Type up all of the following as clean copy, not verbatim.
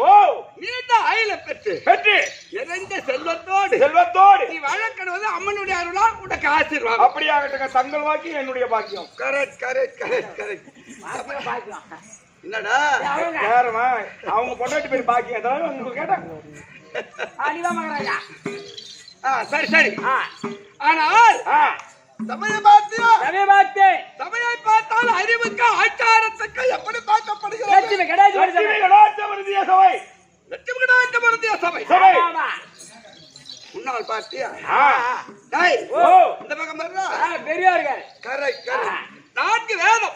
ஓ நீண்ட ஆயுள பெற்று நிறைந்த செல்வத்தோடு நீ வழக்கடுவது அம்மனுடைய அருளால் உனக்கு ஆசீர்வாதம். அப்படியாகட்டுங்க. தங்கள் பாக்கியம் என்னுடைய பாக்கியம். கரெக்ட். என்னடா யாருமா அவங்க பொண்டாட்டி பேர் பாக்கியம் அதாவது உங்களுக்கு கேட்டாங்க. சரி ஆனால் சமயம் பார்த்தால் அறிவுக்கு ஆச்சாரத்துக்கு எப்படி பார்க்கப்படுகிறது? சபை முன்னாள் பார்த்தியா இந்த பக்கம் பெரியார்கள் கரெக்ட். 4 வேதம்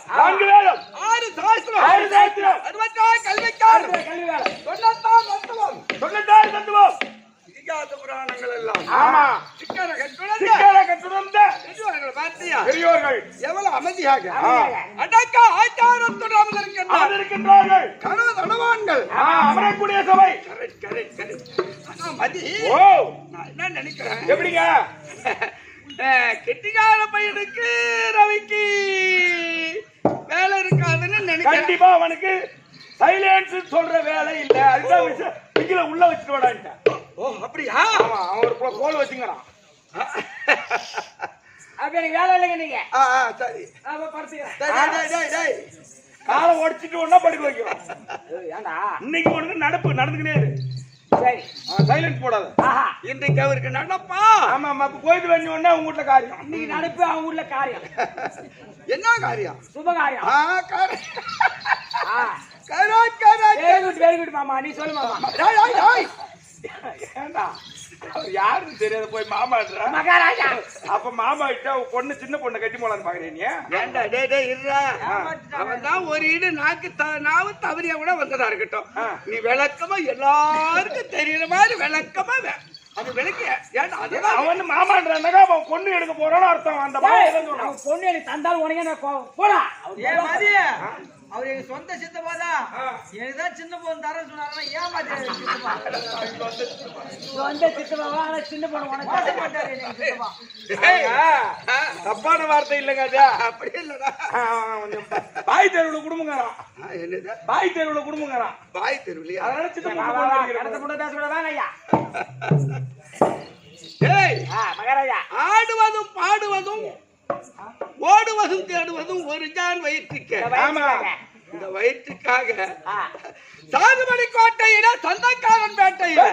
6 சாஸ்திரம் 66 கல்விக்கார் 96 தத்துவம் இதிகாச புராணங்கள் எல்லாம் சிக்கன கட்டுணர்ந்த பெரியோர்கள் எவ்வளவு அமைதியாக அடக்க ஆச்சாரத்துடன் அமர்ந்திருக்கின்றார்கள். கனவு தடவான்கள் அமரக்கூடிய சபை. மதி நான் என்ன நினைக்கிறேன், எப்படிங்க கெட்டிக்கார பையனுக்கு ரவிக்கு வேலை இருக்காதுன்னு நினைக்கிறேன். கண்டிப்பா அவனுக்கு சைலன்ஸ் சொல்ற வேலை இல்ல. அதுதான் உள்ள வச்சுட்டு வாடான்ட்டேன். ஓ அப்படியா? ஆமா, அவன் ஒரு கோல் வச்சுங்கிறான். அப்ப எனக்கு வேலை இல்லைங்க நீங்க. சரி காலை உடைச்சிட்டு ஒன்னா படுக்க வைக்கிறோம். ஏண்டா இன்னைக்கு ஒண்ணு நடந்துக்கிட்டே இரு. சரி சைலன்ஸ் போடாத. இன்றைக்கு அவருக்கு நடப்பா. ஆமா ஆமா, போயிட்டு வந்து உடனே உங்க வீட்டுல காரியம். இன்னைக்கு நடப்பு அவங்க ஊர்ல காரியம். என்ன காரியம்? சுப காரியம். வெரி குட் மாமா. நீ சொல்லு மாமா. ஏண்டா அவர் யாருன்னு தெரியாத போய் மாமான்றா மகாராஜா. அப்ப மாமா கிட்ட பொண்ணு சின்ன பொண்ணை கட்டி போலான்னு பாக்குறீங்க. ஏண்டா டேய் இருடா. அவன் தான் ஒரு இடு நாவு தவறியா கூட வந்ததா இருக்கட்டும். நீ விளக்கமா எல்லாருக்கும் தெரியுற மாதிரி விளக்கமா அது விளக்கு. ஏண்டா அதுதான் அவன் மாமான்றாங்க. அவன் பொண்ணு எடுக்க போறான்னு அர்த்தம். அந்த பொண்ணு எனக்கு தந்தாலும் உனக்கு போடா. அவர் எங்க சொந்த சித்தப்பாதான். எனக்குதான் சின்ன பொண்ணு தரேன்னு சொன்னாங்கன்னா ஏமாத்தி சொந்த சித்தப்பாவா? ஆனா சின்ன பொண்ணு உனக்கு தப்பான வார்த்தை இல்லைங்க. அது அப்படி இல்லடா. பாய் தெருவுல குடும்பங்கிறான். என்னது பாய் தெருவுல குடும்பங்கிறான்? பாய் தெருவிலையா? அதனால சின்ன பொண்ணு பேச விடவாங்க ஐயா. மகாராஜா, ஆடுவதும் பாடுவதும் ஓடுவதும் தேடுவதும் ஒரு ஜான் வயிற்றுக்கு. இந்த வயிற்றுக்காக சாகுபடி கோட்டையில சொந்தக்காரன் பேட்டையில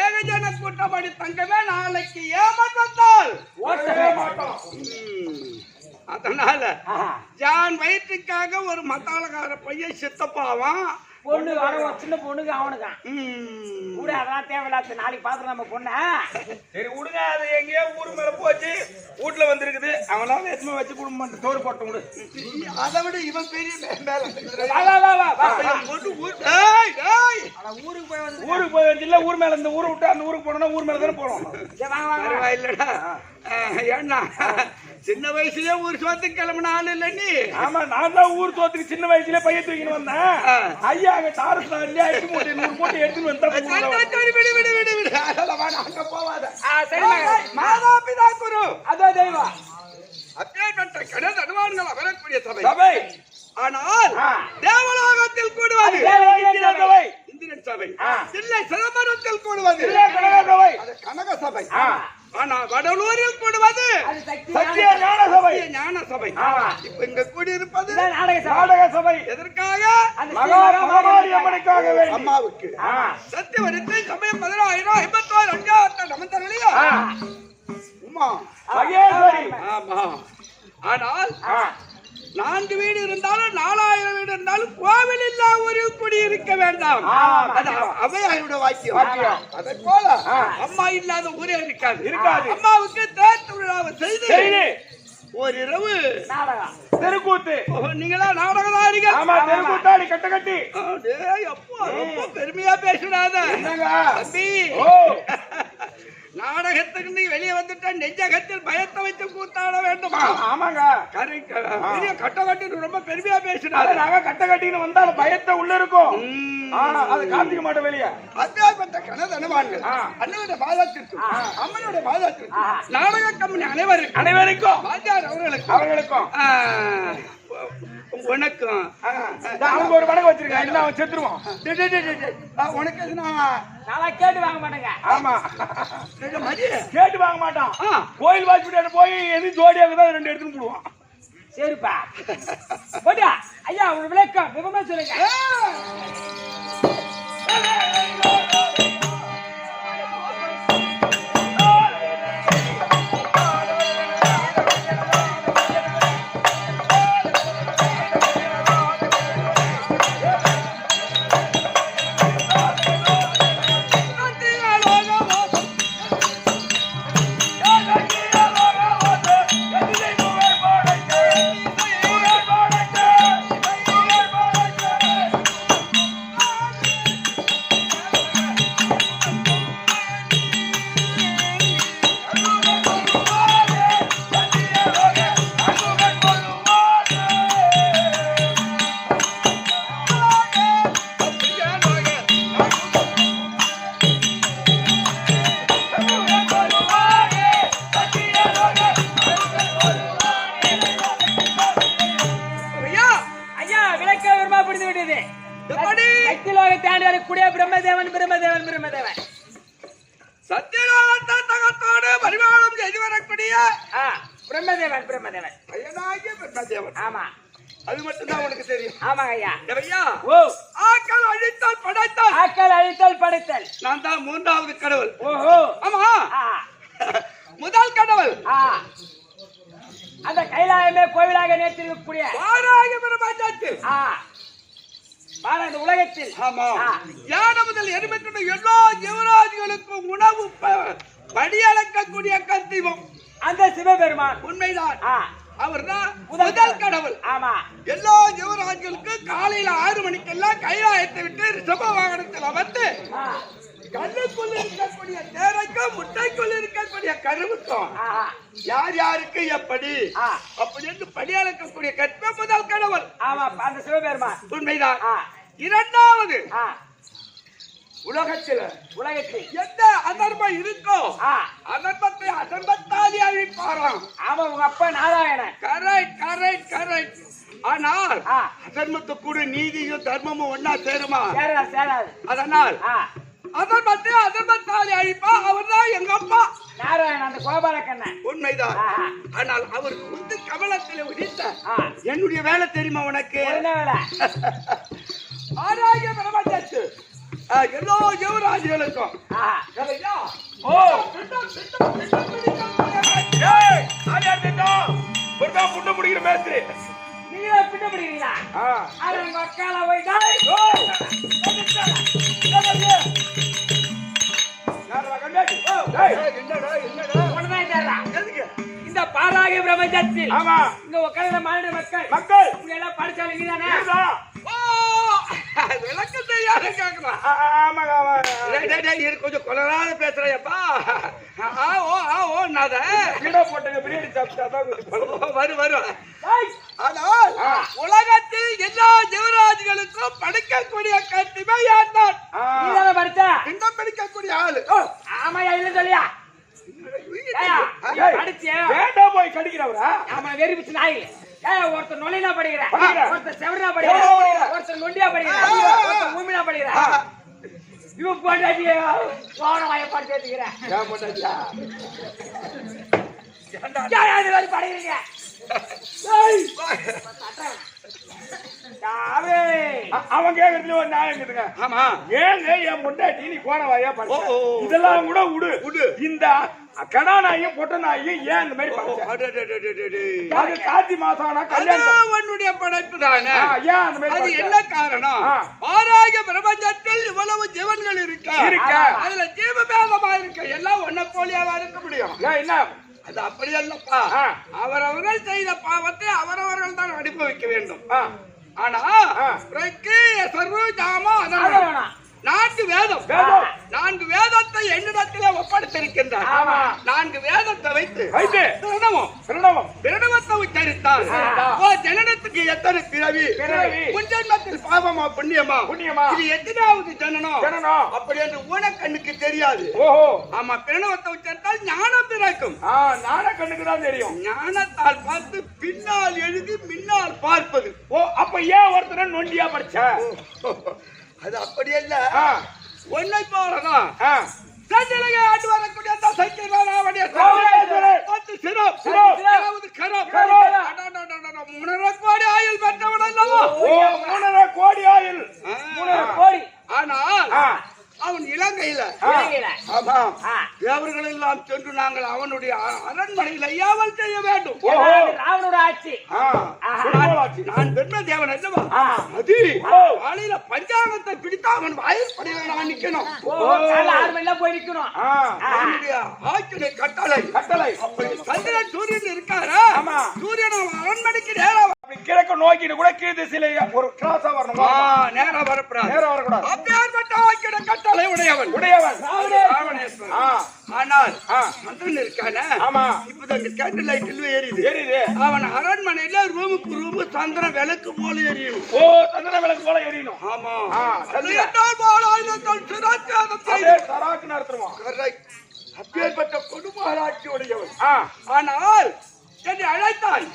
ஏகஜன கூட்டப்படி தங்கமே நாளைக்கு ஏமாற்ற வந்தால் ஓடவே மாட்டோம். அதனால ஜான் வயிற்றுக்காக ஒரு மத்தாளக்கார பையன் சித்தப்பாவான். பொண்ணு சின்ன பொண்ணுக்கு அவனுக்கான் கூட. அதெல்லாம் தேவையில்லாத. நாளைக்கு பாத்துட்டு நம்ம பொண்ண சரி விடுங்க. அது எங்கேயோ ஊரு மேல போச்சு, வீட்டுல வந்திருக்குது. அவனால எதுவுமே வச்சு குடும்பம் சோறு போட்ட விடு. அதை விட இவன் பெரிய ஊருக்கு போய் வந்து இல்ல ஊர் மேல இந்த ஊரை விட்டு அந்த ஊருக்கு போனோம்னா ஊர் மேல தானே போனோம். இல்லடா ஏன்னா சின்ன வயசுலயே ஊர் சோத்துக்கு கிளம்பின ஆளு இல்ல நீ. ஆமா, நான் தான் ஊர் சோத்துக்கு சின்ன வயசுல பைய தூக்கின்னு வந்தேன். ஐயா அங்க தாரத்துல அடிச்சு மூட்டை 100 மூட்டை எடுத்துன்னு வந்தா அங்க போவாத. மாதா பிதா குரு அதோ தெய்வம். அப்பேற்பட்ட கடல் அனுமானங்கள் வரக்கூடிய சபை. ஆனால் தேவலோகத்தில் கூடுவது இந்திரன் சபை, இல்லை சிதம்பரத்தில் கூடுவது கனக சபை, ஆனா வடலூரில் கூடுவது சத்திய ஞான சபை. இப்ப இங்க கூடியிருப்பது நாடக சபை. எதற்காக? அம்மாவுக்கு சத்தியவரித்து சமயம் 16,051 நமந்தரலையா உமா. ஆமா, ஆனால் 4 வீடு இருந்தாலும் 4000 வீடு இருந்தாலும் கோவில் இல்லா ஒரு குடி இருக்க வேண்டாம். அவையாருடைய வாக்கியம். அதை போல அம்மா இல்லாத ஊரே இருக்காது. அம்மாவுக்கு தேர்தல் செய்து ஓரிரவு தெருக்கூத்து. நீங்களா நாடகதாரிகள்? தெருக்கூத்தாடி கட்ட கட்டி. ரொம்ப பெருமையா பேசுறாத தம்பி. நாடகத்துக்கு நீ வெளியே வந்துட்டா நெஞ்சகத்தில் பயத்தை வைத்து கூத்தாட வேண்டுமா? ஆமாங்க, பெரிய கட்ட கட்டி ரொம்ப பெருமையா பேசுறாரு. நாங்க கட்ட கட்டின்னு வந்தாலும் பயத்தை உள்ள இருக்கும், அது காத்திக்க மாட்டோம் வெளியே. அத்தியாபத்த கனது அனுமான்கள் அண்ணனுடைய பாதத்திற்கு அம்மனுடைய பாதத்திற்கு நாடக கம்பெனி அனைவருக்கும் அனைவருக்கும் அவர்களுக்கும் உனக்கும் அவங்க ஒரு வடக்கு வச்சிருக்காங்க இல்ல அவன் செத்துருவான். உனக்கு எதுனா நல்லா கேட்டு வாங்க மாட்டேங்க. ஆமா மதி கேட்டு வாங்க மாட்டான். கோயில் வாசிட்டு போய் எது ஜோடியாக தான் 2 எடுத்துன்னு போடுவான். சரிப்பா போட்டா ஐயா ஒரு விளக்கம் விவரமா சொல்லுங்க. பிரம்மதேவன் பிரம்மதேவன் பிரம்மதேவன் சத்தியலோகத்தை தகத்தோடு பரிமாணம் செய்து வரக்கூடிய பிரம்மதேவன் பிரம்மதேவன் ஐயனாகிய பிரம்மதேவன். ஆமா அது மட்டும்தான் உனக்கு தெரியும். ஆமாங்க ஐயா. ஐயா ஓ ஆக்கள் அழித்தல் படைத்தல் ஆக்கள் அழித்தல் படைத்தல் நான் தான் 3வது கடவுள். ஓஹோ ஆமா முதல் கடவுள் அந்த கைலாயமே கோவிலாக நேற்றிருக்கக்கூடிய வாராகி பிரபஞ்சத்தில் இந்த உலகத்தில் ஆமா யானை முதல் எருமைக்குள்ள எல்லா ஜீவராசிகளுக்கும் உணவு படியளக்கக்கூடிய கத்திவம் அந்த சிவபெருமான் உண்மைதான். அவர்தான் முதல் கடவுள். ஆமா எல்லா ஜீவராசிகளுக்கும் காலையில 6 மணிக்கெல்லாம் கைலாயத்தை விட்டு ரிஷப வாகனத்தில் அமர்ந்து கண்ணுக்குள் இருக்கக்கூடிய தேரைக்கும் முட்டைக்குள் இருக்கக்கூடிய கருவுக்கும் யார் யாருக்கு எப்படி அப்படி என்று படியளக்கக்கூடிய கற்ப முதல் கடவுள். ஆமா அந்த சிவபெருமான் உண்மைதான். இரண்டாவது உலகத்தில் எந்த அதர்மம் இருக்கோ அதர்மத்தை அதர்மத்தாலே அழிப்பாராம். ஆமா உங்க அப்பா நாராயணன். Correct correct correct. ஆனால் அதர்மத்தை கூட நீதியும் தர்மமும் ஒன்னா சேருமா? சேராது. அதனால் அதர்மத்தை அதர்மத்தாலே அழிப்பா. அவர்தான் எங்க அப்பா நாராயணன் அந்த கோபால கண்ணன். உண்மைதான். ஆனால் அவர் முந்து கமலத்தில் உதித்த என்னுடைய வேலை தெரியுமா உனக்கு? என்ன வேலை? ஆராய பிரபஞ்சத்து எல்லா ஜீவராசிகளுக்கும் புண்ண முடிக்கிற மேஸ்திரி நீங்க பின்ன பிடிக்கிறீங்களா? எங்க அக்கால போயிட்டா இந்த பாலாகி பிரபஞ்சத்தில் இங்க உட்கார்ந்த மாநில மக்கள் எல்லாம் படிச்சாலும் நீதானே? விளக்கம் தெரியாத கேட்கலாம். கொஞ்சம் கொலராத பேசுறப்பா. வரும். ஆனால் உலகத்தில் எல்லா ஜீவராஜிகளுக்கும் படிக்கக்கூடிய கத்திமை யார் படிச்சா இன்னும் படிக்கக்கூடிய ஆளு. ஆமாயா இல்ல சொல்லியா படிச்சேன் வேண்டாம் போய் கடிக்கிறவரா? ஆமா வெறி பிச்சு நாய். ஒருத்தர் நொலினா படிக்கிறேன், ஒருத்தர் செவரா படிக்கிறேன், ஒருத்தர் நொண்டியா படிக்கிறேன், ஒருத்தர் ஊமினா படிக்கிறேன். இவன் போட்டாச்சியா வாய படிச்சு வச்சுக்கிறேன். படிக்கிறீங்க அவன் கேக்குறதுல ஒரு நியாயம் இருக்குதுங்க. ஆமா ஏங்க என் முன்னாடி நீ போன வாயா படிச்ச இதெல்லாம் கூட விடு. இந்த கடா நாயும் பொட்ட நாயும் ஏன் இந்த மாதிரி படிச்ச? கார்த்தி மாசம் ஆனா கல்யாணம் உன்னுடைய படைப்பு தானே. ஏன் அந்த மாதிரி அது என்ன காரணம்? ஆராய பிரபஞ்சத்தில் இவ்வளவு ஜீவன்கள் இருக்க அதுல ஜீவபேதமா இருக்க எல்லாம் ஒன்ன போலியாவா இருக்க முடியும்? என்ன அது அப்படி அல்லப்பா. அவரவர்கள் செய்த பாவத்தை அவரவர்கள் தான் அனுபவிக்க வேண்டும். ஆனா நான்கு வேதத்தை என்னிடத்திலே ஒப்படைத்திருக்கின்றார். 4 வேதத்தை வைத்து பிரணவத்தை உச்சரித்தார். ஓ ஜனனத்துக்கு எத்தனை பிறவி? உன் ஜென்மத்தில் பாவமா புண்ணியமா? இது எத்தனாவது ஜனனம்? அப்படி என்று ஊனக்கண்ணுக்கு தெரியாது. ஆமா, பிரணவத்தை உச்சரித்தால் ஞானம் பிறக்கும். ஞான கண்ணுக்கு தான் தெரியும். ஞானத்தால் பார்த்து பின்னால் எழுதி மின்னால் பார்ப்பது. அப்ப ஏன் ஒருத்தர் நொண்டியா படிச்ச? அது அப்படி அல்ல, ஒன்னை போலதான் தன்னிலையை ஆண்டு வரக்கூடிய கோடி ஆயுள் பெற்றவன் அல்லவா? 3.5 கோடி ஆயுள். ஆனால் அவன் இலங்கையில தேவர்கள் எல்லாம் சென்று நாங்கள் அவனுடைய அரண்மனையில் ஐயாவல் செய்ய வேண்டும். நான் பெண்ண தேவன் அல்லவா? அது காலையில பஞ்சாங்கத்தை பிடித்து அவன் வாயிற்படியில நான் நிக்கணும். போய் நிக்கணும். ஆட்சியுடைய கட்டளை அப்படி சந்திரன் சூரியன் இருக்காரு. சூரியன் அவன் அரண்மனைக்கு நேரம் கிழக்கு நோக்கி கூட கீழ் திசையில ஒரு கிராஸா வரணும். நேரம் வரப்படாது. நேரம் வரக்கூடாது. அப்பேற்பட்ட ஆட்சியுடைய கட்டளை உடையவன். ராவணேஸ்வரன். ஆனால் சந்திரன் இருக்கானே, இப்பதான் கேண்டில் லைட் எரியுது. அவன் அரண்மனையில ரூமுக்கு ரூமு சந்திரன் விளக்கு போல எரியணும். சந்திரன் விளக்கு போல எரியணும். ஆமா, அப்பேற்பட்ட குடும்ப ஆட்சி உடையவன். ஆனால் என்னை அழைத்தான்.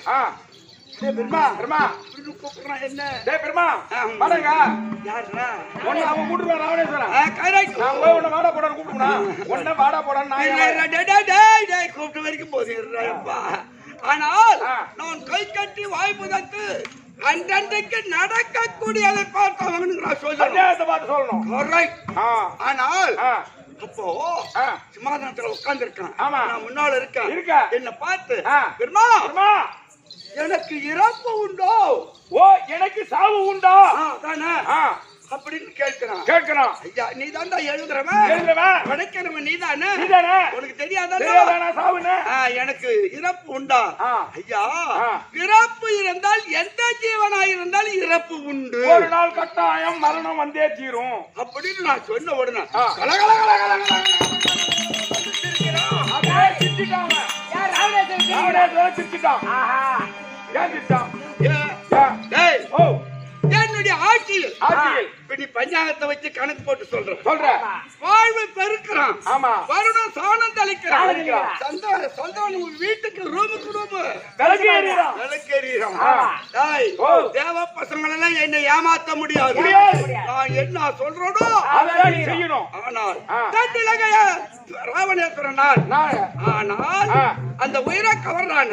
பெருமா என்ன பெருமா வாடங்க யாருடா? அவன் கூட்டுருவான் ராவணேஸ்வரன். நான் போய் உன்னை வாடா போடான்னு கூப்பிடுவான். உன்னை வாடா போடான்னு கூப்பிட்டு வரைக்கும் போதுப்பா. ஆனால் நான் கை கட்டி வாய்ப்பு தட்டு அன்றன்றைக்கு நடக்கக்கூடியதை பார்த்து அவனுக்கு சொல்லணும். ஆனால் அப்போ சிம்மாசனத்துல உட்கார்ந்து இருக்கான். நான் முன்னால இருக்கேன். என்ன பார்த்து பெருமா எனக்கு இறப்பு உண்டோ? எனக்கு சாவு உண்டா? தானே அப்படின்னு கேட்கிறான். ஐயா, நீ தான்டா எழுதுறவன், படைக்கிறவன் நீதானே, உனக்கு தெரியாதா சாவுன்னு? எனக்கு இறப்பு உண்டா? ஐயா, இறப்பு இருந்தால் எந்த ஜீவனாயிருந்தால் இறப்பு உண்டு. ஒரு நாள் கட்டாயம் மரணம் வந்தே தீரும் அப்படின்னு நான் சொன்ன உடனே என்னுடைய ஆட்சியில் நீ பஞ்சாங்கத்தை வச்சு கணக்கு போட்டு சொல்ற வாழ்வை பெருக்கிறான். வருடம் சாணம் தெளிக்கிறான். சந்தோஷம் வீட்டுக்கு ரூமுக்கு ரூமு விளக்கேறிறான். தேவ பசங்களை எல்லாம் என்னை ஏமாத்த முடியாது. நான் என்ன சொல்றோனோ செய்யணும். ஆனால் ராவணேஸ்வரன் ஆனால் அந்த உயிரை கவர்றான்.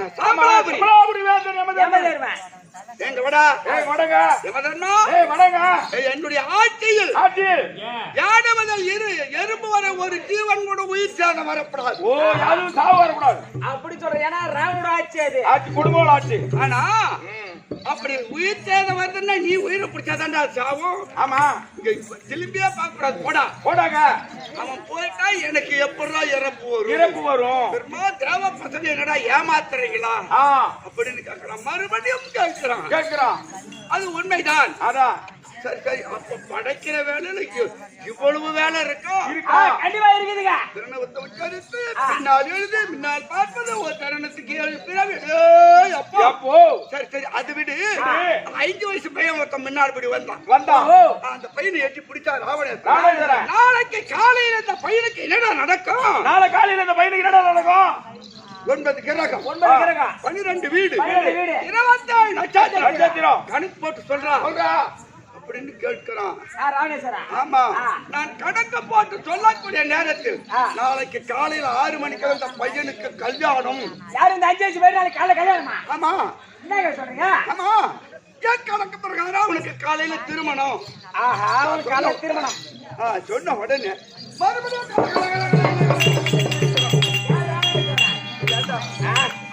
என்னுடைய ஆட்சியில் எறும்பு வர ஒரு ஜீவன் கூட உயிர் சேதம் வரப்படாது. அப்படி சொல்ற. ஏன்னா ராவணோட ஆட்சி அது. ஆட்சி குடும்ப ஆட்சி. ஆனா அப்படி உயிர் சேதம் வருதுன்னா நீ உயிரை பிடிச்சாதான்டா சாவும். ஆமா, திரும்பியே பார்க்க கூடாது. போடாங்க. அவன் போயிட்டா எனக்கு எப்படா இறப்பு வரும். பெருமா தேவ பசங்க என்னடா ஏமாத்துறீங்களா அப்படின்னு கேட்கிறான். மறுபடியும் கேட்கிறான். அது உண்மைதான். அதான் சரி சரி. அப்ப படைக்கிற வேலையில இவ்வளவு வேலை இருக்கா? கண்டிப்பா இருக்குதுங்க. திரணத்தை உச்சரித்து பின்னால் எழுதி முன்னால் பார்ப்பது ஒரு தருணத்துக்கு 7 பிறவி. சரி சரி, அது விடு. 5 வயசு பையன் ஒருத்தன் முன்னாடி படி வந்தான். அந்த பையனை எட்டி பிடிச்சாரு ராவணேஸ்வரன். நாளைக்கு காலையில இந்த பையனுக்கு என்னடா நடக்கும்? 9 கிரகம், 12 வீடு, 27 நட்சத்திரம் கணக்கு போட்டு சொல்றான் அப்படின்னு கேட்கிறான். ஆமா, நான் கணக்கு போட்டு சொல்லக்கூடிய நேரத்தில் நாளைக்கு காலையில 6 மணிக்கு அந்த பையனுக்கு கல்யாணம். யாரு இந்த 5 வயசு பையன் காலையில கல்யாணமா? ஆமா. என்ன சொல்றீங்க? ஆமா, ஏன் கணக்கு பிரகாரம் அவனுக்கு காலையில திருமணம். காலையில திருமணம் சொன்ன உடனே மறுபடியும்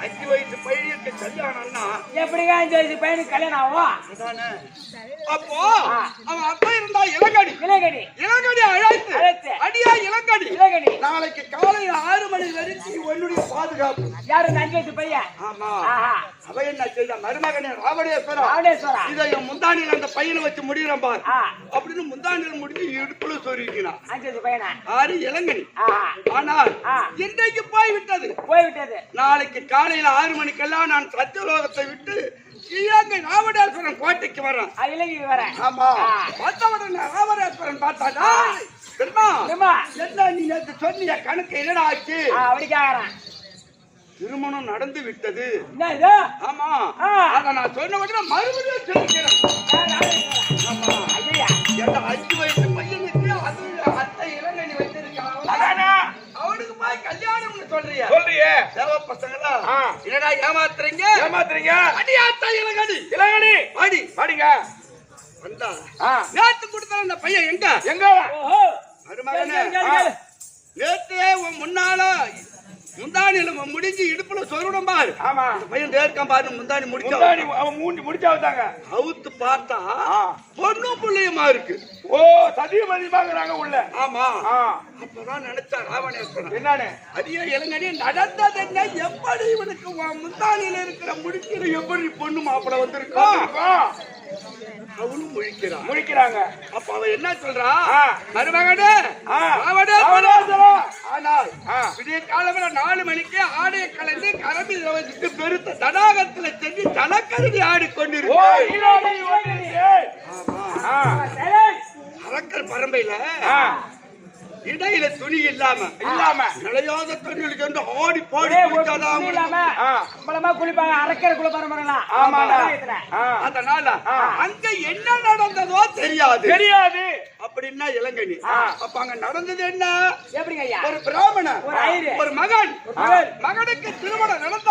5 வயசு பையனுக்கு கல்யாணம்னா எப்படிங்க 5 வயசு பையனுக்கு கல்யாணம் ஆகும்? அப்போ அவன் அப்பா இருந்தா இளங்கடி அழைத்து அடியா இளங்கடி இளங்கடி. நாளைக்கு காலை 6 மணி வரைக்கும் உன்னுடைய பாதுகாப்பு. யாரு இந்த 5 வயசு பையன்? ஆமா. ஆஹா. அவ என்ன செய்த மருமகனே ராவணேஸ்வரா, ராவணேஸ்வரா. இதை என் முந்தானில அந்த பையனை வச்சு முடிகிறேன் பார் ஆ. அப்படின்னு முந்தானில முடிஞ்சு இடுப்புல சொருகினான். 5 வயசு பையனா? 6 இளங்கனி. ஆஹா. ஆனால் ஆ. இன்றைக்கு போய்விட்டது. போய்விட்டது. நாளைக்கு காலையில 6 மணிக்கெல்லாம் நான் சத்தியலோகத்தை விட்டு இலங்கை ராவணேஸ்வரன் கோட்டைக்கு வரேன். இலங்கைக்கு வரேன். ஆமா. ஆ. பார்த்தவுடனே ராவணேஸ்வரன் பார்த்தாடா, பெருமா ஏம்மா? என்ன நீ நேத்து சொன்னிய கணக்கு என்னடா ஆச்சு? அப்படி கேக்குறேன். திருமணம் நடந்து விட்டது. என்ன இது? ஆமா. ஆ. அத நான் சொன்ன உடனே மறுபடியும் சொல்லிக்கிறேன். ஆமா. ஐயா. எந்த 5 வயசு பையனுக்கு அது அத்தை இளங்கனி வச்சிருக்கான். அதானே அவனுக்கு போய் கல்யாணம்னு சொல்றியா? சொல்றியே. தேவ பசங்களா ஆ. என்னடா ஏமாத்துறீங்க? ஏமாத்துறீங்க. அடி அத்தை இளங்கனி. இளங்கடி அடி பாடிங்க. வந்தா ஆ. நேத்து கொடுத்த அந்த பையன் எங்க? எங்க? ஓஹோ. மருமகனே, கேளு. நேத்தே உன் முன்னால முந்தானில முடிஞ்சு இடுப்புல சொருடம் பாரு. ஆமா. அந்த பையன் தேர்க்கான் பாரு, முந்தானி முடிச்சா முந்தாடி அவன் மூஞ்சி முடிச்சா வந்தாங்க. அவுத்து பார்த்தா ஆ. பொண்ணும் புள்ளையுமா இருக்கு. ஓ சதியமதி பாக்குறாங்க உள்ள. ஆமா. ஆ. அப்பதான் நினைச்சா ராவணேஸ்வரன், என்னன்னு? அடியே இளங்கடி நடந்தது என்ன? எப்படி இவனுக்கு உன் முந்தானில இருக்கிற முடிக்கிற எப்படி பொண்ணு மாப்பிள வந்திருக்கா? அவனும் முழிக்கிறான். முடிக்கிறாங்க. அப்ப அவன் என்ன சொல்றா? ஆ. மருமகனே, ஆ. ராவணேஸ்வரன். ஆனால் ஆ. விடிய காலத்துல 4 மணிக்கு ஆடையை கலந்து கரம்பி வச்சுட்டு பெருத்த தடாகத்துல சென்று தலக்கருதி ஓ ஆடிக்கொண்டிருக்கிறார். ஈரோடு ஈரோடு. ஏய். ஆ. சரி. அரக்கர் பரம்பையில ஆ. இடையில துணி இல்லாம நிலையாத தண்ணிகளுக்கு என்று ஆடி பாடி ஏய், ஒரு குளிச்சாதான் துணி இல்லாம ஆ. நம்மளமா குளிப்பாங்க. அரக்கரை குளிப்பாருங்களா? ஆமாடா. ஆ. அதனால அங்க என்ன நடந்ததோ தெரியாது. தெரியாது. அப்படின்னா இளங்கனி. அப்ப அங்க நடந்தது என்ன? எப்படிங்க ஐயா? ஒரு பிராமணன், ஒரு ஐயரு, ஒரு மகன், மகன். மகனுக்கு திருமணம் நடந்த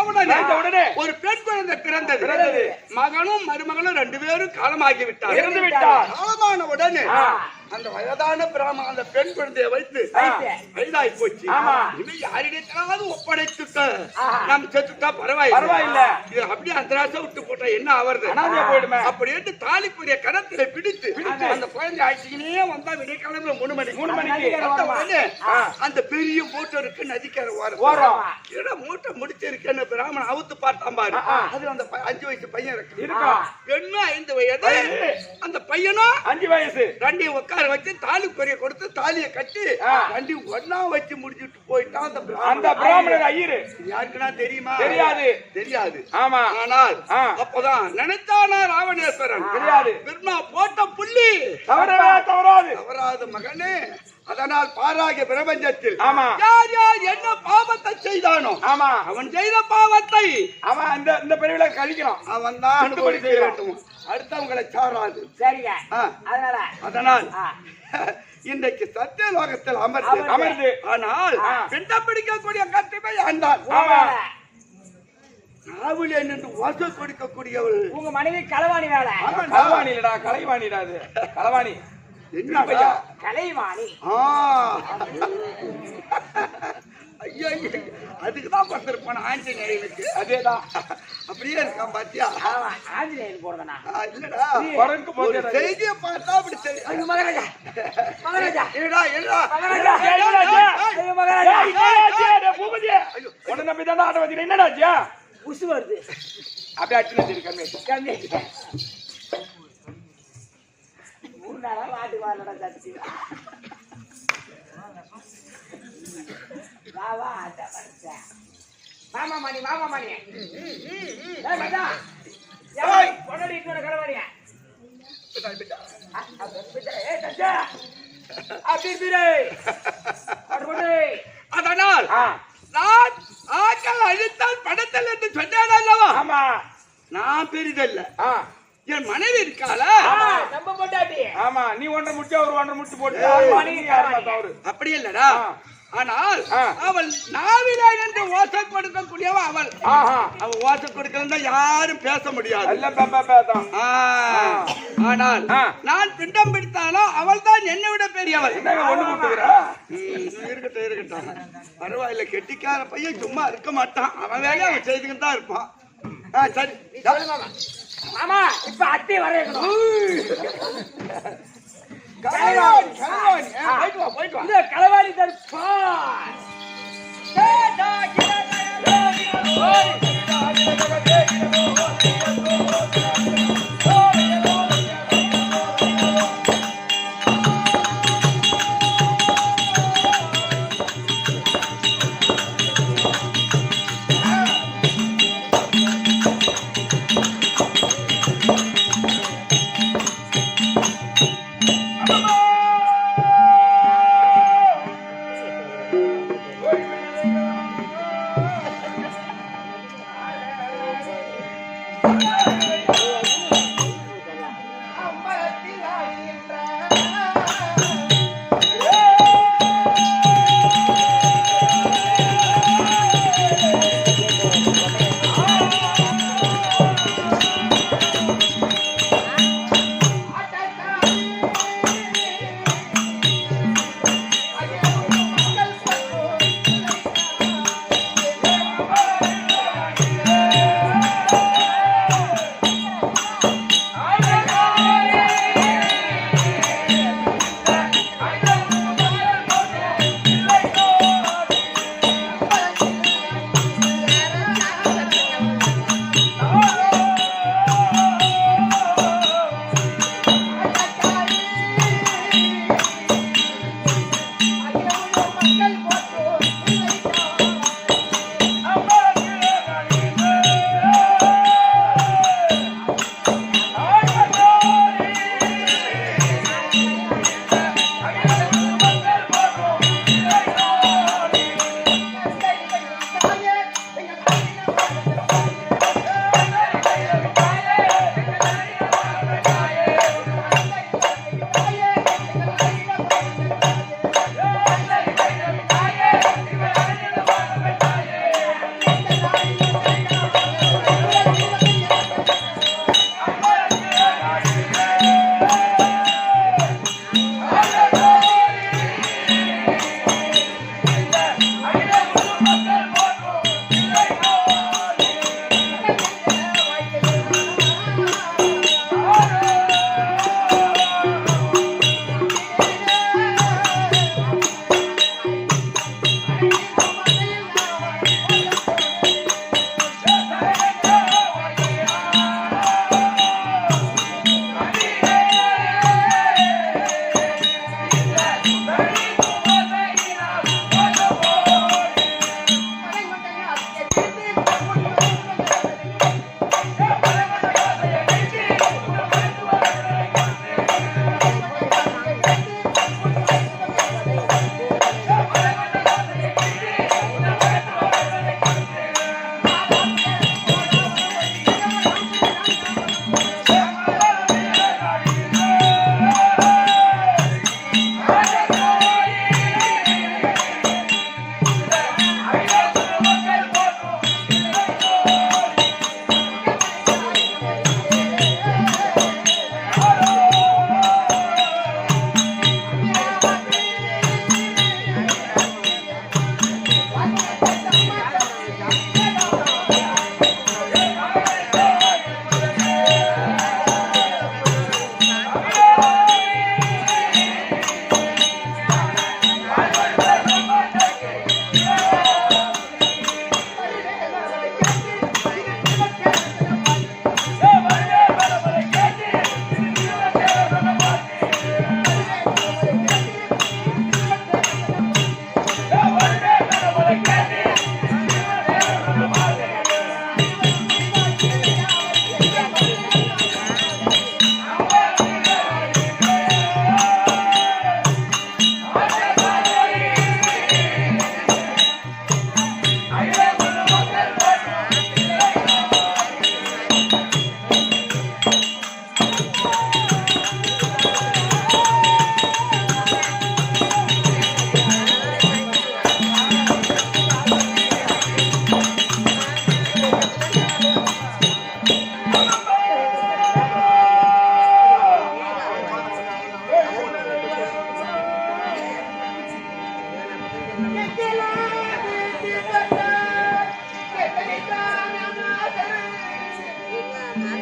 உடனே ஒரு பெண் குழந்தை பிறந்தது. மகனும் மருமகனும் 2 பேரும் காலமாகி விட்டார். இறந்து விட்டார். காலமான உடனே அந்த வயதான பிராமணன் அந்த பெண் குழந்தையை வைத்து வயதாகி போச்சு. ஆமா. இவன் யாரிடத்தாவது ஒப்படைத்துட்ட நாம் செத்துட்டா பரவாயில்லை. பரவாயில்ல. இது அப்படியே அந்தராசா விட்டு போட்டா என்ன ஆவறது? அனாதையா போயிடுமே. அப்படியே தாலிக்குரிய கரத்திலே பிடித்து அந்த குழந்தை ஆட்சிக்கினே வந்தா விடிய காலத்துல 3 மணிக்கு வந்த உடனே அந்த பெரிய மூட்டருக்கு நதிக்கரை ஓரம். ஏன்னா மூட்டை முடிச்சிருக்கேன்னு பிராமணன் அவுத்து பார்த்தான் பாரு. அது அந்த 5 வயசு பையன் இருக்கு. பெண்ணும் 5 வயது. அந்த பையனும் 5 வயசு. 2 உட்கார வச்சு தாலி பொரிய கொடுத்து தாலியை கட்டி 2 ஒண்ணா வச்சு முடிச்சுட்டு போயிட்டான் அந்த பிராமணர் ஐயரு. யாருக்குன்னா தெரியுமா? தெரியாது. ஆமா. ஆனால் அப்பதான் நினைத்தானா ராவணேஸ்வரன், தெரியாது. பெருமா போட்ட புள்ளி தவறாது மகனே. அதனால் பாராகிய பிரபஞ்சத்தில் ஆமா. யார் யார் என்ன பாவத்தை செய்தானோ ஆமா அவன் செய்த பாவத்தை அவன் இந்த பிரிவுல கழிக்கிறான். அவன் தான் அனுபவிக்கட்டும், அடுத்தவங்களை சாராது. சரிங்க. அதனால் இன்றைக்கு சத்தியலோகத்தில் அமர்ந்து ஆனால் பிண்டம் பிடிக்கக்கூடிய கத்திமை ஆண்டாள். நாவலே நின்று வாசல் கொடுக்கக்கூடியவள் உங்க மனைவி களவாணி வேலை. களவாணி இல்லடா, கலைவாணிடா. அது களவாணி என்ன கலைவாணி. ஐயோ, அதுக்குதான் பார்த்திருப்பான ஆஞ்சநேயனுக்கு. அதேதான். அப்படியே இருக்கான் பாத்தியா? ஆஞ்சநேயன் போறதுனா இல்லடா, ஒரு செய்தியை பார்த்தா அப்படி தெரியும். மகாராஜா மகாராஜா என்னடா என்னடா உன்னை நம்பிதான் ஆட்ட வந்தீங்க. என்னடாச்சியா உசு வருது அப்படியே அச்சு கம்மி கம்மி 3 நாளா வாட்டு வாழடா சத்தி. வா வா அட பச்சா மாமா மணி ஏய் மச்சா ஏய் பொண்ணடி இன்னொரு கலவாரியா ஏய் தச்சா அப்படி பிரே அடபடே. அதனால் நான் ஆக்கள் அழித்தால் படத்தில் என்று சொன்னேன் அல்லவா? ஆமா. நான் பெரிதல்ல, என் மனைவி இருக்கால நம்ம பொண்டாட்டி. ஆமா, நீ 1.5 முடிச்சா ஒரு 1.5 முடிச்சு போட்டு அப்படி இல்லடா. ஆனால் அவள் நாவிலே என்று ஓசை கொடுக்கக்கூடியவ அவள். அவள் ஓசை கொடுக்கலன்னா யாரும் பேச முடியாது. ஆனால் நான் பிண்டம் பிடித்தாலோ அவள் தான் என்னை விட பெரியவள். இருக்கட்டும் பரவாயில்ல, கெட்டிக்கார பையன் சும்மா இருக்க மாட்டான். அவன் வேலையை அவன் செய்துக்கிட்டு தான் இருப்பான். சரி மாமா, இப்ப அத்தை வரையணும். போயிட்டு வா. களவாணி தரிதர் பார்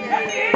கட்டி